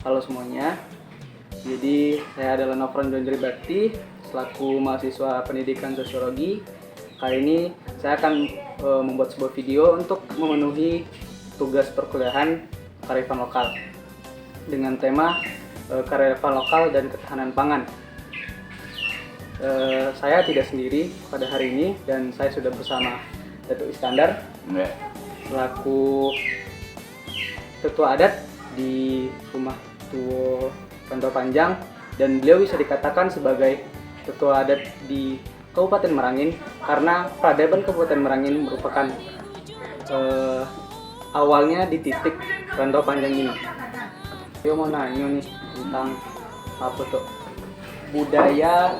Halo semuanya. Jadi saya adalah Nofran Donjri Bakti selaku mahasiswa pendidikan sosiologi. Kali ini saya akan membuat sebuah video untuk memenuhi tugas perkuliahan kearifan lokal dengan tema kearifan lokal dan ketahanan pangan. Saya tidak sendiri pada hari ini dan saya sudah bersama Datuk Iskandar selaku ketua adat di rumah Tuo Rantau Panjang, dan beliau bisa dikatakan sebagai ketua adat di Kabupaten Merangin karena peradaban Kabupaten Merangin merupakan awalnya di titik Rantau Panjang ini. Dia mau nanya nih tentang apa tuh budaya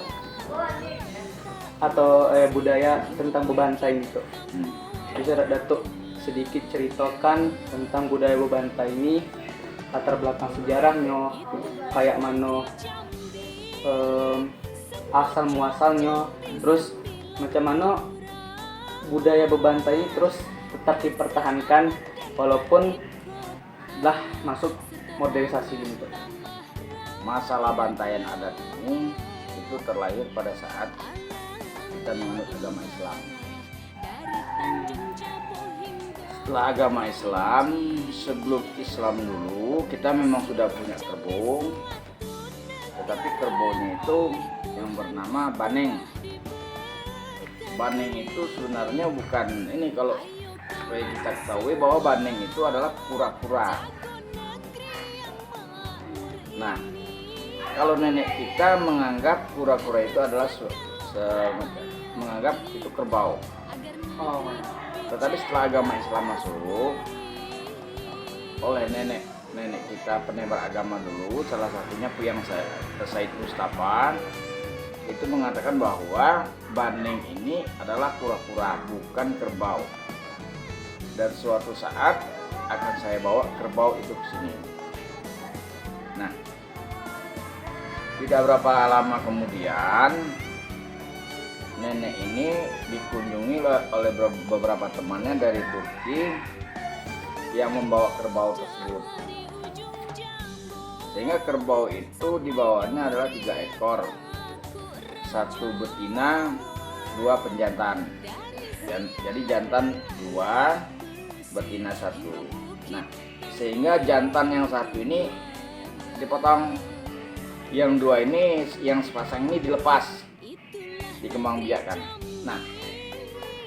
atau budaya tentang bebantai itu. Bisa Datuk sedikit ceritakan tentang budaya bebantai ini, latar belakang sejarahnya, kayak mana asal muasalnya, terus macam mana budaya bebantai terus tetap dipertahankan walaupun dah masuk modernisasi gitu. Masalah bantaian adat ini itu terlahir pada saat kita menganut agama Islam. Setelah agama Islam, sebelum Islam dulu kita memang sudah punya kerbau, tetapi kerbaunya itu yang bernama baneng. Baneng itu sebenarnya bukan ini, kalau supaya kita ketahui bahwa baneng itu adalah kura-kura. Nah, kalau nenek kita menganggap kura-kura itu adalah menganggap itu kerbau. Tetapi setelah agama Islam masuk oleh nenek kita penebar agama dulu, salah satunya Puyang Said Mustafa, itu mengatakan bahwa baneng ini adalah kura-kura, bukan kerbau. Dan suatu saat akan saya bawa kerbau itu ke sini. Nah, tidak berapa lama kemudian nenek ini dikunjungi oleh beberapa temannya dari Turki yang membawa kerbau tersebut. Sehingga kerbau itu dibawanya adalah 3 ekor, 1 betina, 2 penjantan. Jadi jantan 2, betina 1. Nah, sehingga jantan yang 1 ini dipotong, yang 2 ini, yang sepasang ini dilepas, dikembangbiakkan. Nah,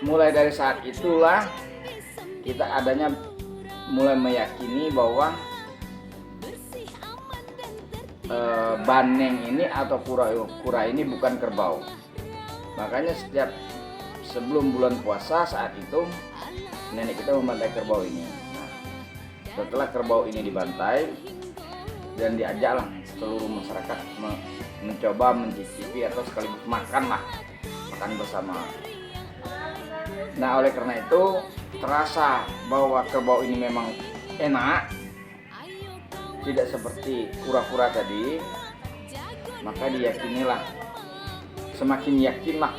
mulai dari saat itulah kita mulai meyakini bahwa baneng ini atau kura ini bukan kerbau. Makanya setiap sebelum bulan puasa saat itu nenek kita membantai kerbau ini. Nah, setelah kerbau ini dibantai dan diajaklah seluruh masyarakat mencoba mencicipi atau sekaligus makan bersama. Nah, oleh karena itu terasa bahwa kerbau ini memang enak, tidak seperti kura-kura tadi, maka diyakinilah, semakin yakinlah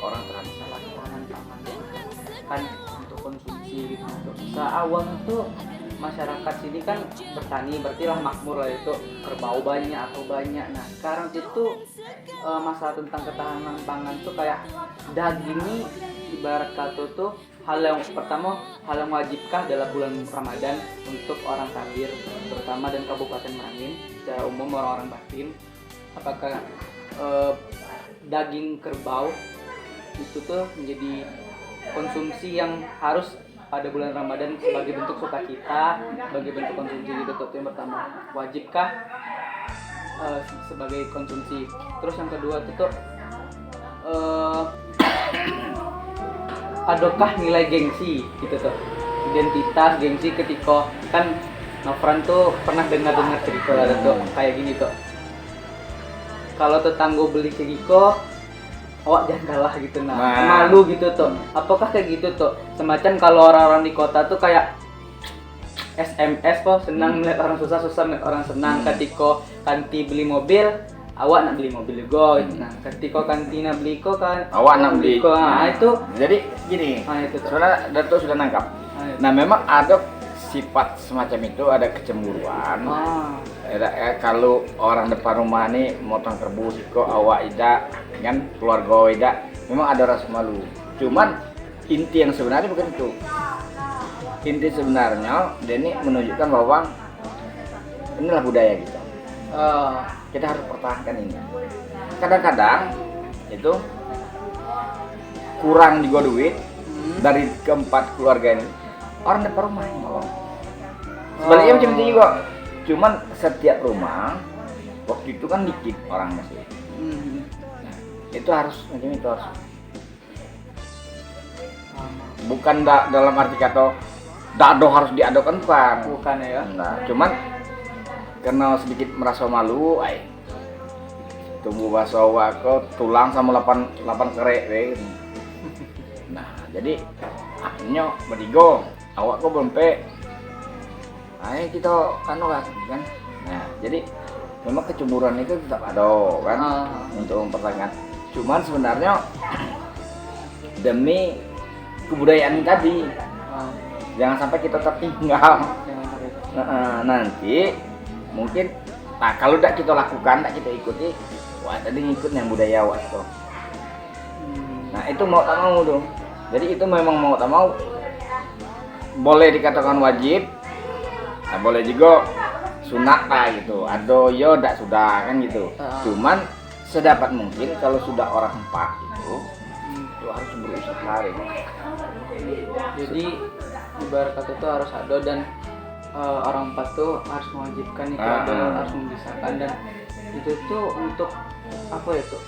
orang terhadap Ketahanan pangan kan untuk konsumsi gitu. Seawal itu masyarakat sini kan bertani, berarti lah makmur lah itu kerbau banyak atau banyak. Nah, sekarang itu masalah tentang ketahanan pangan tuh kayak daging ini ibarat kata tuh hal yang pertama, hal yang wajibkah dalam bulan Ramadan untuk orang kafir terutama dan Kabupaten Merangin secara umum orang-orang Batin, apakah daging kerbau itu tuh menjadi konsumsi yang harus pada bulan Ramadan sebagai bentuk sukacita, sebagai bentuk konsumsi gitu tuh. Yang pertama, wajibkah sebagai konsumsi? Terus yang kedua tuh adakah nilai gengsi gitu tuh, identitas gengsi ketika kan Nofran tuh pernah dengar cerita ada tuh kayak gini tuh, kalau tetangga beli segiko awak jangan kalah gitu, malu gitu tuh. Apakah kayak gitu tuh, semacam kalau orang-orang di kota tuh kayak SMS kok senang melihat orang susah melihat orang senang. Ketika kanti beli mobil, awak nak beli mobil juga. Nah, ketika kantina beli kok kan awak nak beli. Nah, itu jadi gini. Nah, itu tuh. Saudara Datuk sudah nangkap. Nah, memang ada sifat semacam itu, ada kecemburuan. kalau orang depan rumah nih motong kerbau kok awak ida kan keluarga ida memang ada rasa malu. Cuman inti yang sebenarnya bukan itu. Inti sebenarnya Denny menunjukkan bahwa inilah budaya kita. Kita harus pertahankan ini. Kadang-kadang itu kurang juga duit dari keempat keluarga ini orang depan rumah yang nolong. Sebaliknya macam itu juga. Cuman setiap rumah waktu itu kan dikit orang masih. Nah, itu harus macam itu harus. Bukan dalam arti kata dado harus diadokan bukan ya. Nah, cuman karena sedikit merasa malu, tumbuh baso wako tulang sama 8 kerek gitu. Nah, jadi akhirnya bertiga awak kok belum pe. Kita kan. Nah, jadi memang kecemburuan itu tetap ada kan untuk mempertahankan. Cuman sebenarnya demi kebudayaan tadi jangan sampai kita tertinggal. Nanti mungkin kalau tidak kita lakukan, tidak kita ikuti, wah tadi ngikut yang budaya wah itu. Nah itu mau tak mau dong. Jadi itu memang mau tak mau boleh dikatakan wajib, nah, boleh juga sunat lah gitu. Atau yo tidak sudah kan gitu. Cuman sedapat mungkin kalau sudah orang empat itu harus berusaha. Jadi ibarat kata itu harus ada dan orang empat tuh harus mewajibkan itu harus membisarkan dan itu tuh untuk apa ya tuh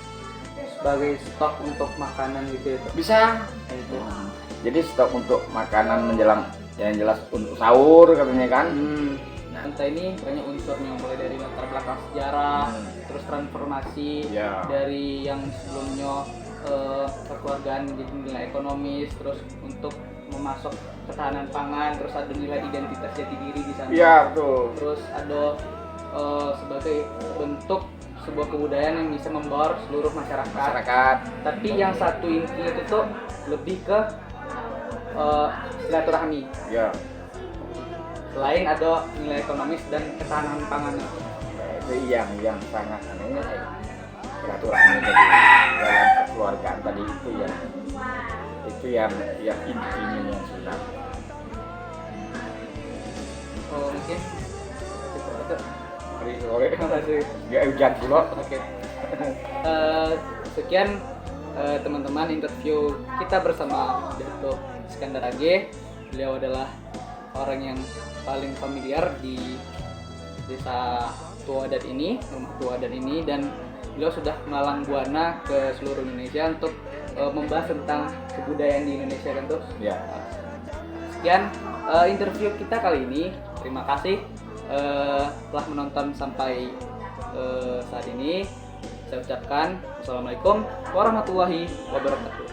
sebagai stok untuk makanan gitu ya tuh. Bisa. Itu. Jadi stok untuk makanan menjelang yang jelas untuk sahur katanya kan. Nah, entah ini banyak unsurnya mulai dari latar belakang sejarah, terus transformasi dari yang sebelumnya kekeluargaan menjadi nilai ekonomis, terus untuk memasok ketahanan pangan, terus ada nilai identitas jati diri di sana. Iya betul. Terus ada sebagai bentuk sebuah kebudayaan yang bisa membaur seluruh masyarakat. Tapi yang satu inti itu tuh lebih ke silaturahmi. Ya. Selain ada nilai ekonomis dan ketahanan pangan. Itu yang sangat anehnya silaturahmi tadi dalam kekeluargaan tadi itu yang intinya yang sudah. Mungkin itu aja. Hari sore Makasih. nggak hujan pula. Oke. Sekian teman-teman interview kita bersama Dato Iskandar AG. Beliau adalah orang yang paling familiar di desa Tua Adat ini, rumah Tua Adat ini, dan beliau sudah melalang buana ke seluruh Indonesia untuk membahas tentang kebudayaan di Indonesia kan tuh. Ya. Sekian interview kita kali ini. Terima kasih telah menonton sampai saat ini. Saya ucapkan Assalamualaikum warahmatullahi wabarakatuh.